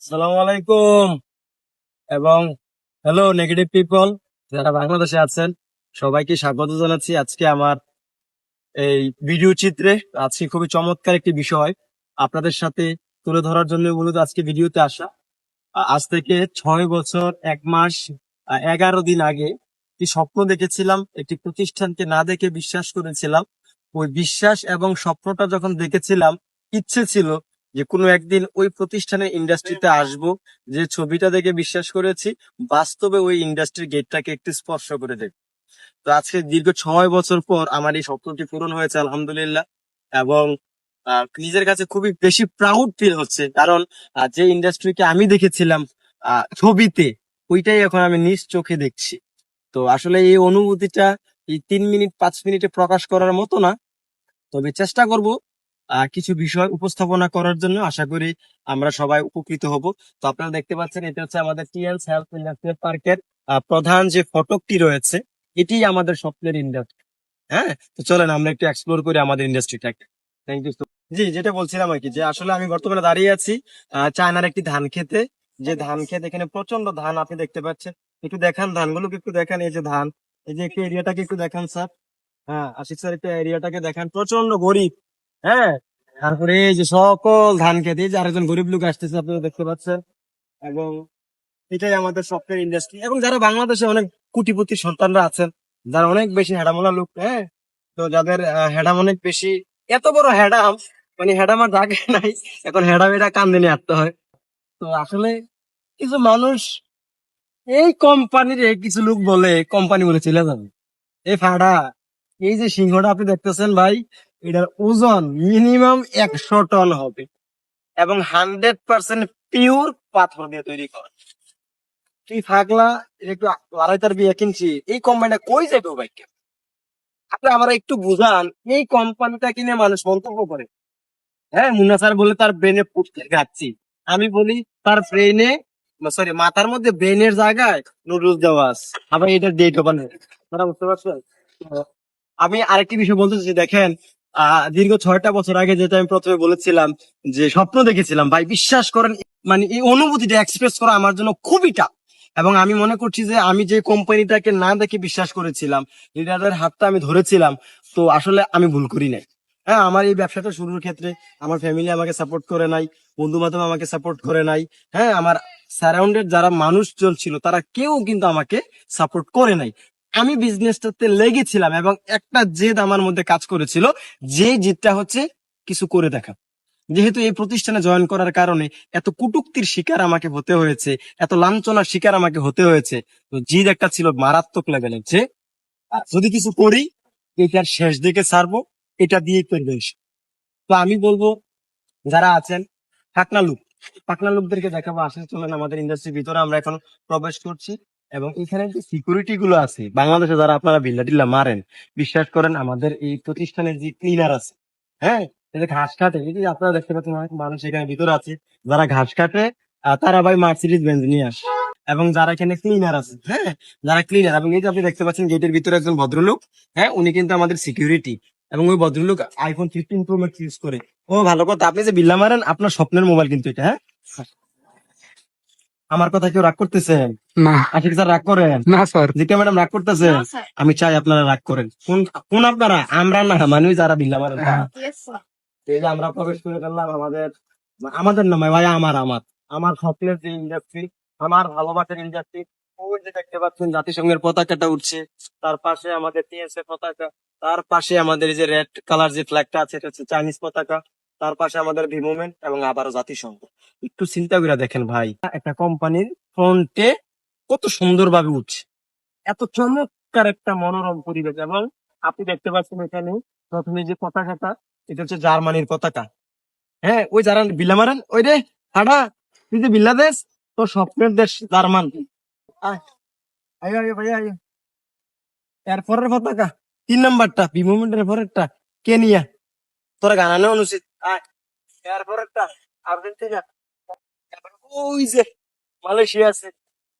আসসালামু আলাইকুম এবং হ্যালো নেগেটিভ পিপল যারা বাংলাদেশে আছেন সবাইকে স্বাগত জানাচ্ছি আজকে আমার এই ভিডিও চিত্রে। আজকে খুবই চমৎকার একটি বিষয় আপনাদের সাথে তুলে ধরার জন্য মূলত আজকে ভিডিওতে আসা। আজ থেকে 6 বছর 1 মাস 11 দিন আগে একটি স্বপ্ন দেখেছিলাম, একটি প্রতিষ্ঠানকে না দেখে বিশ্বাস করেছিলাম। ওই বিশ্বাস এবং স্বপ্নটা যখন দেখেছিলাম, ইচ্ছে ছিল যে কোনো একদিন ওই প্রতিষ্ঠানের ইন্ডাস্ট্রিতে আসব। যে ছবিটা দেখে বিশ্বাস করেছি, বাস্তবে ওই ইন্ডাস্ট্রির গেটটাকে একটু স্পর্শ করে দেখ। তো আজকে দীর্ঘ 6 বছর পর আমার এই স্বপ্নটি পূরণ হয়েছে আলহামদুলিল্লাহ। এবং নিজের কাছে খুবই বেশি প্রাউড ফিল হচ্ছে, কারণ যে ইন্ডাস্ট্রিকে আমি দেখেছিলাম ছবিতে, ওইটাই এখন আমি নিজ চোখে দেখছি। তো আসলে এই অনুভূতিটা এই 3 মিনিট 5 মিনিটে প্রকাশ করার মতো না, তবে চেষ্টা করব কিছু বিষয় উপস্থাপনা করার জন্য। আশা করি আমরা সবাই উপকৃত হব। তো আপনারা দেখতে পাচ্ছেন, এটা হচ্ছে আমাদের টিএলস হেলথ ইন্ডাস্ট্রিয়াল পার্কের প্রধান যে ফটকটি রয়েছে, এটি আমাদের স্বপ্নের ইন্ডাস্ট্রি। হ্যাঁ, তো চলেন আমরা একটু এক্সপ্লোর করি আমাদের ইন্ডাস্ট্রিটাকে। Thank you. জি, যেটা বলছিলাম আর কি, যে আসলে আমি বর্তমানে দাঁড়িয়ে আছি চায়নার একটি ধান খেতে। যে ধান ক্ষেত, এখানে প্রচন্ড ধান আপনি দেখতে পাচ্ছেন। একটু দেখান ধানগুলোকে, একটু দেখান। এই যে ধান, এই যে একটু এরিয়াটাকে একটু দেখান স্যার। হ্যাঁ, আশিক স্যার একটু এরিয়াটাকে দেখান, প্রচন্ড গরিব। হ্যাঁ, তারপরে এই যে সকল ধান খেতে এই যে আরেকজন গরিব লোক আসতেছে, আপনারা দেখতে পাচ্ছেন। এবং এটাই আমাদের স্বপ্নের ইন্ডাস্ট্রি। এবং যারা বাংলাদেশে অনেক কোটিপতি সন্তানরা আছেন, যারা অনেক বেশি হেডামোলা লোক, হ্যাঁ, তো যাদের হেডাম অনেক বেশি, এত বড় হেডাম, মানে হেডাম আর জাগে নাই, এখন হেডাম এটা কান্দে নিয়ে আসতে হয়। তো আসলে কিছু মানুষ এই কোম্পানির কিছু লোক বলে কোম্পানি বলে চলে যাবে। এই ফাড়া, এই যে সিংহটা আপনি দেখতেছেন ভাই, এটার ওজন মিনিমাম 100 টন হবে এবং 100% পিওর পাথর দিয়ে তৈরি করা। তুই থাকলা, এটা একটু 2.5 কিনছি, এই কোম্পানিটা কই যাবে ভাই? আপনি আমরা একটু বুঝান, এই কোম্পানিটা কিনে মানুষ মন্তব্য করে। হ্যাঁ, মুন্না স্যার বলে তার ব্রেনে পুটকে খাচ্ছি, আমি বলি তার ব্রেনে, সরি মাথার মধ্যে ব্রেনের জায়গায় নুডলস দেওয়া আছে। আবার এটা ডেট ওপেন, আপনারা বুঝতে পারছেন? তো আমি আরেকটি বিষয় বলতে চাচ্ছি, দেখেন দীর্ঘ 6টা বছর আগে যেটা আমি প্রথমে বলেছিলাম যে স্বপ্ন দেখেছিলাম, ভাই বিশ্বাস করেন, মানে এই অনুভূতিটা এক্সপ্রেস করা আমার জন্য খুবই টাফ। এবং আমি মনে করছি যে আমি যে কোম্পানিটাকে না দেখে বিশ্বাস করেছিলাম, লিডারের হাতটা আমি ধরেছিলাম, তো আসলে আমি ভুল করি নাই। হ্যাঁ, আমার এই ব্যবসাটা শুরুর ক্ষেত্রে আমার ফ্যামিলি আমাকে সাপোর্ট করে নাই, বন্ধু বান্ধব আমাকে সাপোর্ট করে নাই। হ্যাঁ, আমার সারাউন্ডেড যারা মানুষজন ছিল তারা কেউ কিন্তু আমাকে সাপোর্ট করে নাই। আমি বিজনেসটাতে লেগেছিলাম এবং একটা জেদ আমার মধ্যে কাজ করেছিল, যে জেদটা হচ্ছে কিছু করে দেখা। যেহেতু এই প্রতিষ্ঠানে জয়েন করার কারণে এত কটূক্তির শিকার আমাকে হতে হয়েছে, এত লাঞ্ছনার শিকার আমাকে হতে হয়েছে, তো জিদ একটা ছিল মারাত্মক লেভেলের, যে যদি কিছু করি এটার শেষ দিকে ছাড়বো, এটা দিয়ে করবে। তো আমি বলবো, যারা আছেন পাকনা লোক, পাকনা লোকদেরকে দেখাবো, আসলে চলেন আমাদের ইন্ডাস্ট্রির ভিতরে আমরা এখন প্রবেশ করছি। এবং এখানে যে সিকিউরিটি গুলো আছে বাংলাদেশে, যারা আপনারা বিল্লা টিল্লা মারেন, বিশ্বাস করেন আমাদের এই প্রতিষ্ঠানের যে ক্লিনার আছে, হ্যাঁ, এই যে ঘাস কাটে, এই যে আপনারা দেখতে পাচ্ছেন অনেক মানুষ এখানে ভিতরে আছে যারা ঘাস কাটে, তারা ভাই মার্সিডিজ বেঞ্জ নিয়ে আসে। এবং যারা এখানে ক্লিনার আছে, হ্যাঁ, যারা ক্লিনার, এবং এই যে আপনি দেখতে পাচ্ছেন গেটের ভিতরে একজন ভদ্রলোক, হ্যাঁ, উনি কিন্তু আমাদের সিকিউরিটি। এবং ওই ভদ্রলোক আইফোন 15 প্রো ম্যাক্স ইউজ করে। ও ভালো কথা, আপনি যে বিল্লা মারেন আপনার স্বপ্নের মোবাইল কিন্তু এটা, হ্যাঁ। আমার কথা কেউ রাগ করতেছেন? না, আশিক স্যার রাগ করেন? না স্যার। জিকা ম্যাডাম রাগ করতেছেন? আমি চাই আপনারা রাগ করেন। কোন কোন আপনারা? আমরা না, মানে ওই যারা বিল্লা মারেন তারা। তো এই যে আমরা প্রবেশ করে ফেললাম আমাদের, আমাদের নামে ভাই, আমার আমার স্বপ্নের যে ইন্ডাস্ট্রি, আমার ভালোবাসার ইন্ডাস্ট্রি। ওই যে দেখতে পাচ্ছেন জাতিসংঘের পতাকাটা উঠছে, তার পাশে আমাদের টিএসএ পতাকা, তার পাশে আমাদের এই যে রেড কালার যে ফ্ল্যাগটা আছে এটা হচ্ছে চাইনিজ পতাকা, তার পাশে আমাদের ভি মুভমেন্ট এবং আবারও জাতিসংঘ। একটু চিন্তা করে দেখেন ভাই, একটা কোম্পানির ফ্রন্টে কত সুন্দরভাবে উঠছে, এত চমৎকার একটা মনোরম পরিবেশ। এবং আপনি দেখতে পাচ্ছেন এখানে প্রথমে যে পতাকাটা, এটা হচ্ছে জার্মানির পতাকা। হ্যাঁ, ওই যারা বিল্লা মারেন, ওই রে হাডা, তুই যে বিল্লা দেশ, তোর স্বপ্নের দেশ জার্মান। আয়, আয় আয় ভাই আয়। এরপরের পতাকা 3 নাম্বারটা বি মুভমেন্টের পরেরটা কেনিয়া, তোরা গানানো অনুচিত। আয়, এরপরেরটা আর্জেন্টিনা। তারপরে ওই যে মালয়েশিয়া আছে,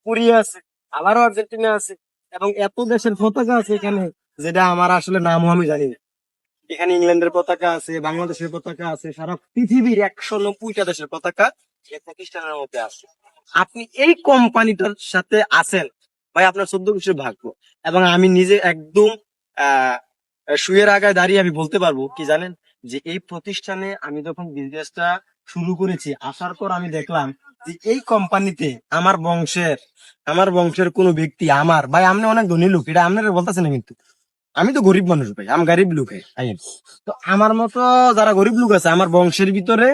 কোরিয়া আছে, আবারও আর্জেন্টিনা আছে। এবং এত দেশের পতাকা আছে এখানে, যেটা আমার আসলে নামও আমি জানি না। এখানে ইংল্যান্ডের পতাকা আছে, বাংলাদেশের পতাকা আছে, সারা পৃথিবীর 190টা দেশের পতাকা এই প্রতিষ্ঠানের মধ্যে আছে, আপনি এই কোম্পানিটার সাথে আছেন, ভাই আপনার 14 ভাগ্য। এবং আমি নিজে একদম আহ শুয়ের আগায় দাঁড়িয়ে আমি বলতে পারবো কি জানেন, যে এই প্রতিষ্ঠানে আমি যখন বিজনেসটা শুরু করেছি, আসার পর আমি দেখলাম যে এই কোম্পানিতে আমার বংশের কোনো ব্যক্তি, আমার ভাই আপনি অনেক ধনী লোক, এটা আপনারা বলতেছে না, কিন্তু আমি তো গরিব মানুষ ভাই, আমি গরিব লোক আইন। তো আমার মতো যারা গরিব লোক আছে আমার বংশের ভিতরে,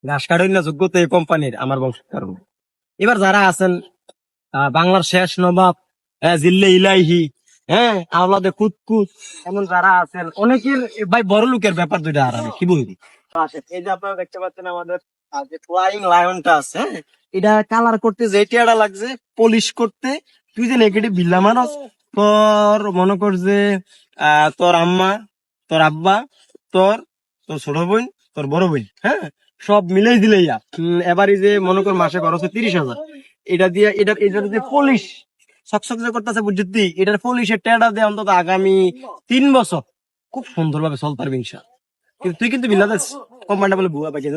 ঘাস কাটাই না যোগ্যতা এই কোম্পানির আমার বংশের কারণে। এবার যারা আছেন বাংলার শেষ নবাব, জিল্লে ইলাহি, হ্যাঁ আওলাদে কুতকুত, এমন যারা আছেন অনেকের ভাই বড় লোকের ব্যাপার দুইটা, আর আমি কি বলবি। তো আসেন, এই যে আপনারা দেখতে পাচ্ছেন আমাদের যে ফ্লাইং লায়নটা আছে, হ্যাঁ এটা কালার করতে যে টিয়াটা লাগছে, পলিশ করতে, তুই যে নেগেটিভ বিল্লা মানুষ, তোর মনে কর যে তোর আম্মা, তোর আব্বা, তোর তোর ছোট বোন, তোর বড় বোন, হ্যাঁ সব মিলেই দিলে এবার এই যে মনে কর মাসে খরচ 30,000, এটা দিয়ে এটার যে পলিশ সকসক যে করতেছে বুঝছি, এটার পলিশের টেডা দিয়ে অন্তত আগামী 3 বছর খুব সুন্দরভাবে চলতে পারবে ইনশাল্লাহ। কিন্তু তুই কিন্তু বিলাতে কোম্পানিটা বলে ভুয়া পাইছে।